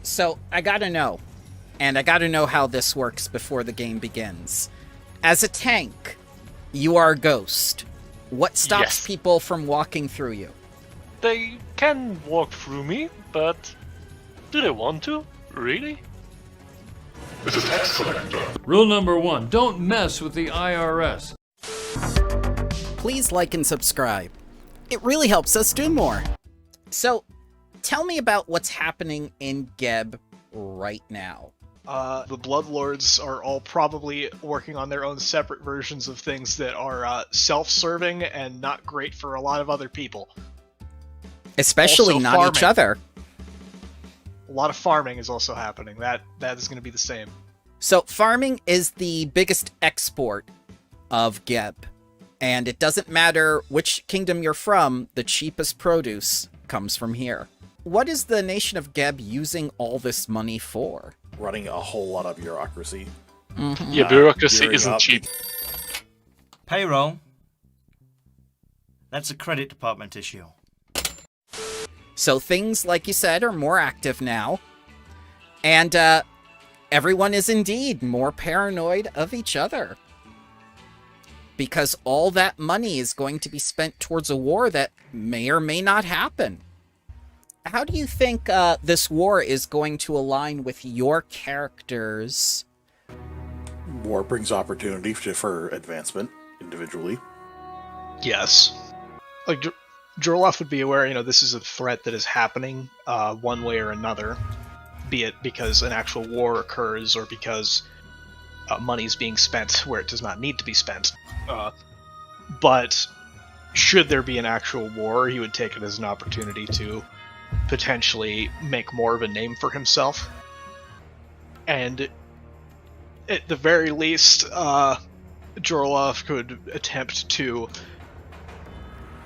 So, I gotta know. And I gotta know how this works before the game begins. As a tank, you are a ghost. What stops people from walking through you? They can walk through me, but do they want to? Really? This is excellent. Rule number 1, don't mess with the IRS. Please like and subscribe. It really helps us do more. So, tell me about what's happening in Geb right now. The Bloodlords are all probably working on their own separate versions of things that are self-serving and not great for a lot of other people. Especially Also not farming. each other. A lot of farming is also happening. That is going to be the same. So, farming is the biggest export of Geb. And it doesn't matter which kingdom you're from, the cheapest produce comes from here. What is the nation of Geb using all this money for? Running a whole lot of bureaucracy. Mm-hmm. Yeah, bureaucracy gearing isn't up. cheap. Payroll. That's a credit department issue. So things, like you said, are more active now. And everyone is indeed more paranoid of each other. Because all that money is going to be spent towards a war that may or may not happen. How do you think this war is going to align with your characters? War brings opportunity for advancement individually. Yes. Like, Jorloff would be aware, this is a threat that is happening one way or another. Be it because an actual war occurs or because money is being spent where it does not need to be spent. But should there be an actual war, he would take it as an opportunity to potentially make more of a name for himself. And at the very least, Jorloff could attempt to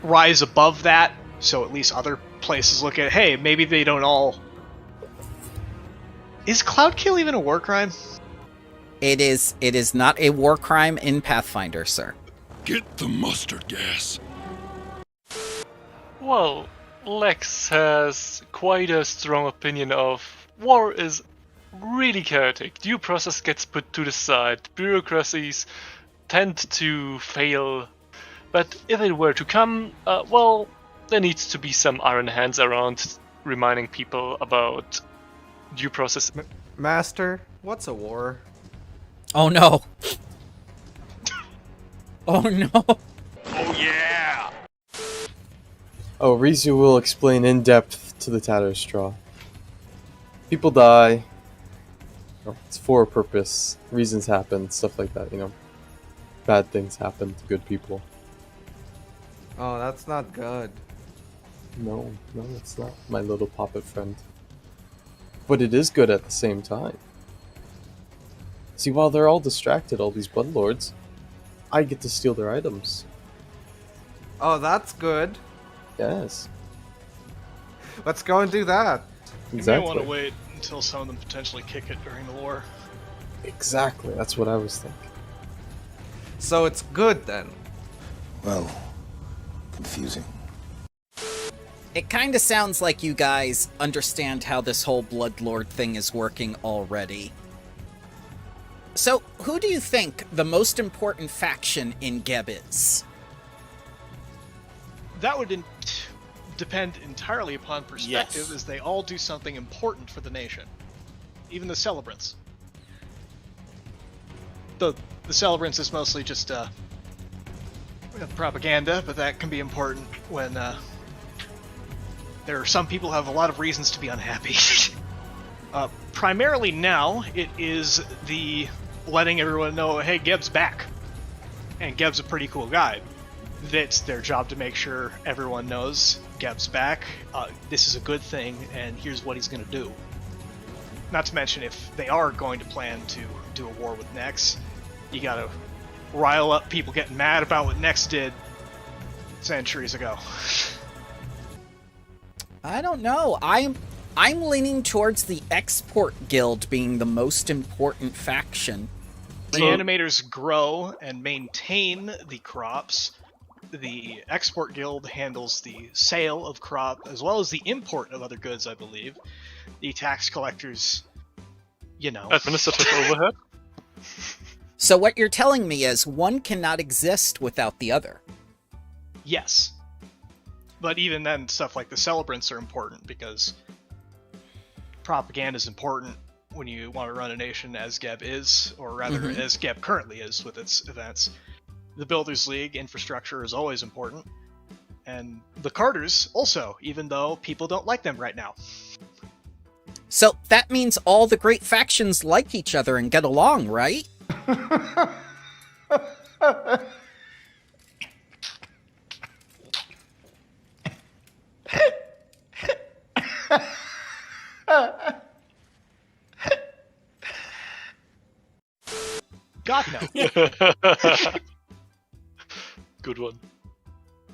rise above that, so at least other places look at, hey, maybe they don't all... Is Cloudkill even a war crime? It is not a war crime in Pathfinder, sir. Get the mustard gas. Well, Lex has quite a strong opinion of war is really chaotic. Due process gets put to the side. Bureaucracies tend to fail. But if it were to come, well, there needs to be some iron hands around reminding people about due process. Master, what's a war? Oh no. Oh no. Oh yeah! Oh, Rizu will explain in depth to the Tattered Straw. People die. It's for a purpose. Reasons happen, stuff like that, Bad things happen to good people. Oh, that's not good. No, it's not, my little puppet friend. But it is good at the same time. See, while they're all distracted, all these Bloodlords, I get to steal their items. Oh, that's good. Yes. Let's go and do that. You Exactly. may want to wait until some of them potentially kick it during the war. Exactly, that's what I was thinking. So it's good then. Well, confusing. It kind of sounds like you guys understand how this whole Bloodlord thing is working already. So, who do you think the most important faction in Geb is? That would depend entirely upon perspective, Yes. as they all do something important for the nation. Even the Celebrants. The Celebrants is mostly just propaganda, but that can be important when there are some people who have a lot of reasons to be unhappy. Primarily now, it is the letting everyone know, hey, Geb's back. And Geb's a pretty cool guy. It's their job to make sure everyone knows Geb's back, this is a good thing, and here's what he's going to do. Not to mention, if they are going to plan to do a war with Nex, you gotta rile up people getting mad about what Nex did centuries ago. I don't know. I'm leaning towards the Export Guild being the most important faction. Reanimators grow and maintain the crops. The Export Guild handles the sale of crop as well as the import of other goods, I believe. the tax collectors, Administrative overhead? So what you're telling me is one cannot exist without the other. Yes. But even then, stuff like the Celebrants are important because propaganda is important when you want to run a nation as Geb is, or rather as Geb currently is with its events. The Builders League infrastructure is always important. And the Carters also, even though people don't like them right now. So that means all the great factions like each other and get along, right? God, no. Good one.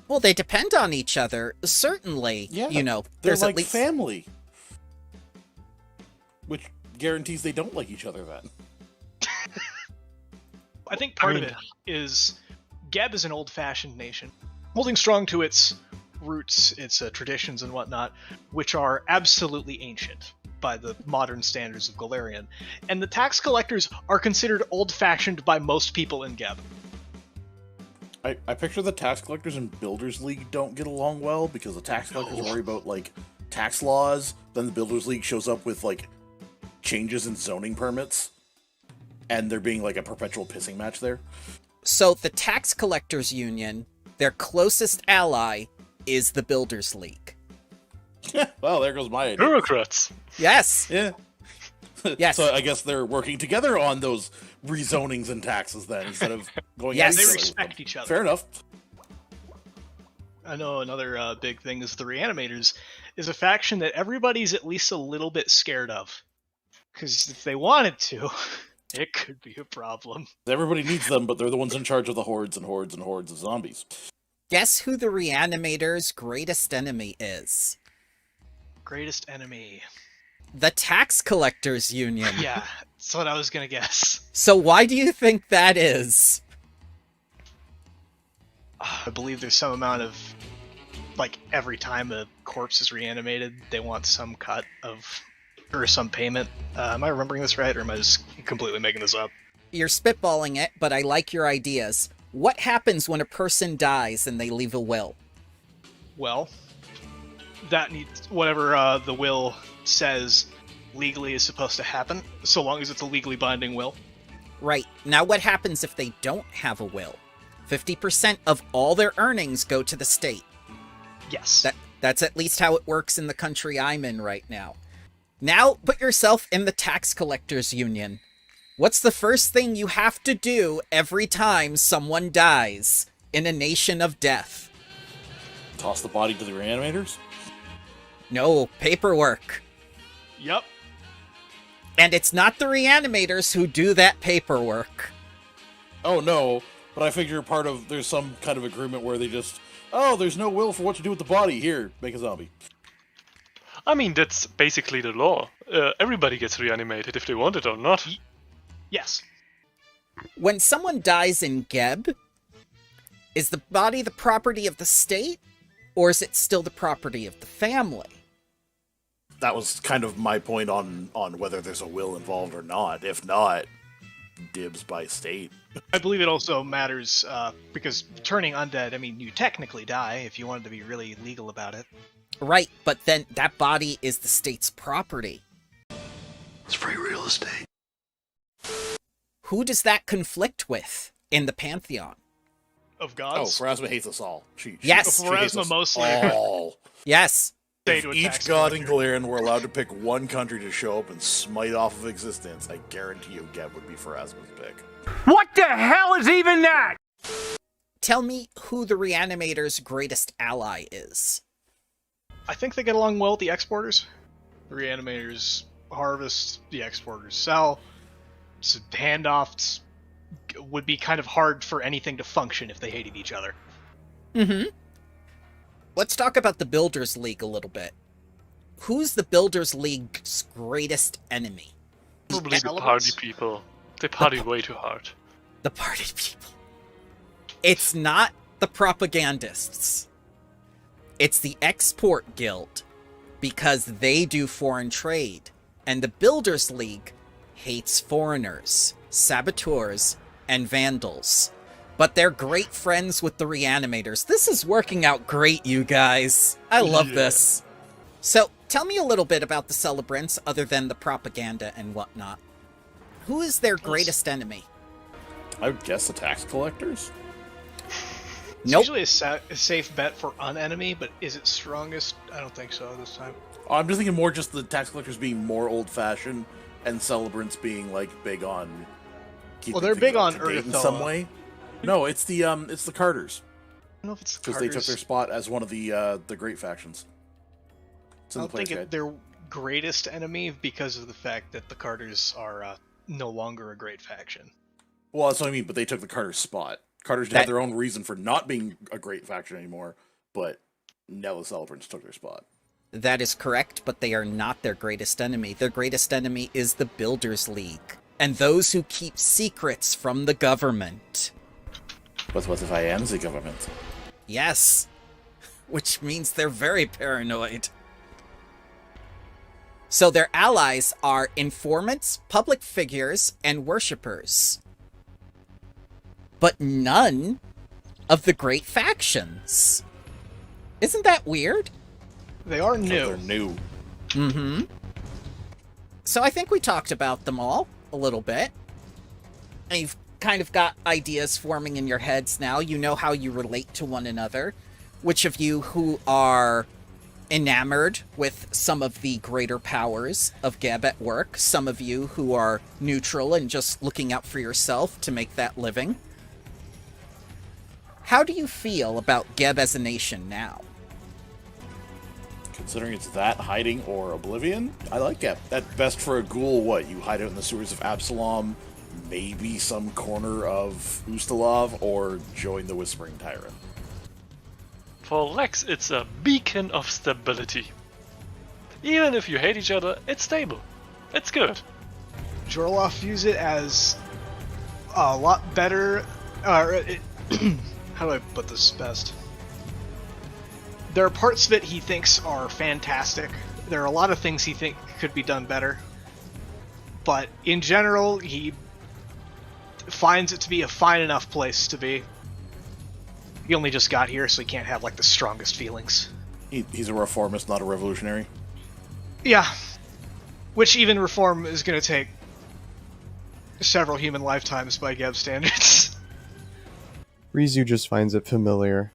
Well, they depend on each other, certainly. Yeah, They're there's like at least family. Which guarantees they don't like each other then. I think part of it is Geb is an old-fashioned nation, holding strong to its roots, its traditions and whatnot, which are absolutely ancient by the modern standards of Galarian. And the tax collectors are considered old-fashioned by most people in Geb. I picture the tax collectors and Builders League don't get along well because the tax collectors worry about like tax laws, then the Builders League shows up with like changes in zoning permits, and there being like a perpetual pissing match there. So the tax collectors union, their closest ally is the Builders League. Well, there goes my idea. Bureaucrats. Yes. Yeah. Yes. So I guess they're working together on those rezonings and taxes then, instead of going Yes. at They each other. respect each other. Fair enough. I know another big thing is the Reanimators is a faction that everybody's at least a little bit scared of. Because if they wanted to, it could be a problem. Everybody needs them, but they're the ones in charge of the hordes and hordes and hordes of zombies. Guess who the Reanimators' greatest enemy is? Greatest enemy. The tax collectors union. Yeah, that's what I was gonna guess. So why do you think that is? I believe there's some amount of, like, every time a corpse is reanimated, they want some cut of, or some payment. Am I remembering this right, or am I just completely making this up? You're spitballing it, but I like your ideas. What happens when a person dies and they leave a will? Well, that needs, whatever the will says legally is supposed to happen, so long as it's a legally binding will. Right. Now what happens if they don't have a will? 50% of all their earnings go to the state. Yes. That's at least how it works in the country I'm in right now. Now put yourself in the tax collectors union. What's the first thing you have to do every time someone dies in a nation of death? Toss the body to the Reanimators? No, paperwork. Yep. And it's not the Reanimators who do that paperwork. Oh no, but I figure there's some kind of agreement where they just, there's no will for what to do with the body, here, make a zombie. I mean, that's basically the law. Everybody gets reanimated if they want it or not. Yes. When someone dies in Geb, is the body the property of the state, or is it still the property of the family? That was kind of my point on whether there's a will involved or not. If not, dibs by state. I believe it also matters because turning undead, I mean, you technically die if you wanted to be really legal about it. Right, but then that body is the state's property. It's free real estate. Who does that conflict with in the Pantheon? Of Oh, gods? Pharasma hates us all. She Yes. she hates Pharasma us mostly. all. Yes. If each god in Galarian were allowed to pick one country to show up and smite off of existence, I guarantee you Geb would be Pharasma's pick. What the hell is even that? Tell me who the Reanimator's greatest ally is. I think they get along well with the exporters. The Reanimators harvest, the exporters sell. So handoffs would be kind of hard for anything to function if they hated each other. Mm-hmm. Let's talk about the Builders League a little bit. Who's the Builders League's greatest enemy? Probably the party people. They party way too hard. The party people. It's not the propagandists. It's the Export Guild. because they do foreign trade, and the Builders League hates foreigners, saboteurs, and vandals. But they're great friends with the Reanimators. This is working out great, you guys. I love this. So, tell me a little bit about the Celebrants, other than the propaganda and whatnot. Who is their greatest enemy? I would guess the tax collectors. It's usually a safe bet for an enemy, but is it strongest? I don't think so this time. Oh, I'm just thinking more just the tax collectors being more old-fashioned, and Celebrants being like big on. Well, they're big on Earth in some way. No, it's the Carters. I don't know if it's because they took their spot as one of the great factions. I don't think it's their greatest enemy because of the fact that the Carters are no longer a great faction. Well, that's what I mean, but they took the Carters' spot. Carters had their own reason for not being a great faction anymore, but now the Celebrants took their spot. That is correct, but they are not their greatest enemy. Their greatest enemy is the Builders League, and those who keep secrets from the government. But what if I am the government? Yes, which means they're very paranoid. So their allies are informants, public figures, and worshippers. But none of the great factions. Isn't that weird? They are new. They're new. Mm-hmm. So I think we talked about them all a little bit. And you've kind of got ideas forming in your heads now. You know how you relate to one another. Which of you who are enamored with some of the greater powers of Geb at work, some of you who are neutral and just looking out for yourself to make that living. How do you feel about Geb as a nation now? Considering it's that, hiding, or oblivion, I like Geb. At best for a ghoul, what? You hide out in the sewers of Absalom, maybe some corner of Ustalov, or join the Whispering Tyrant. For Lex, it's a beacon of stability. Even if you hate each other, it's stable. It's good. Jorloff views it as a lot better. How do I put this best? There are parts of it he thinks are fantastic. There are a lot of things he thinks could be done better. But in general, he finds it to be a fine enough place to be. He only just got here, so he can't have like the strongest feelings. He's a reformist, not a revolutionary. Yeah. Which even reform is going to take several human lifetimes by Geb standards. Rizu just finds it familiar.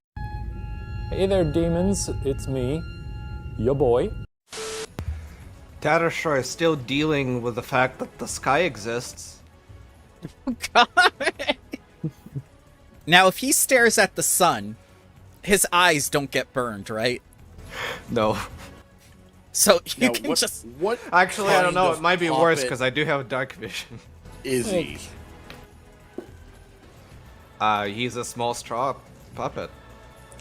Hey there, demons. It's me, your boy. Tattershaw is still dealing with the fact that the sky exists. God. Now, if he stares at the sun, his eyes don't get burned, right? No. So you Now, can just... What Actually, I don't know. kind It might be of worse puppet because I do have dark vision. is he? He's a small straw puppet.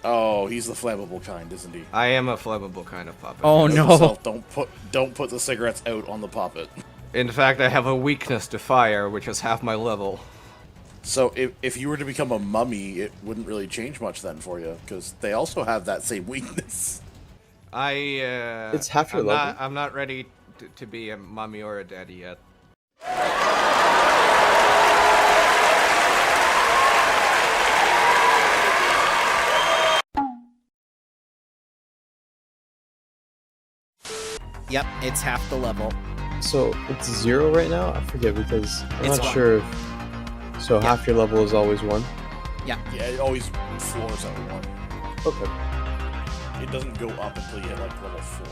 Oh, he's the flammable kind, isn't he? I am a flammable kind of puppet. Oh Note no! yourself, don't put the cigarettes out on the puppet. In fact, I have a weakness to fire, which is half my level. So if you were to become a mummy, it wouldn't really change much then for you, because they also have that same weakness. It's half your level? I'm not ready to be a mummy or a daddy yet. Yep, it's half the level. So it's 0 right now? I forget because I'm It's not 1. sure if... So half your level is always 1? Yeah. Yeah, it always floors at 1. Okay. It doesn't go up until you hit like level 4.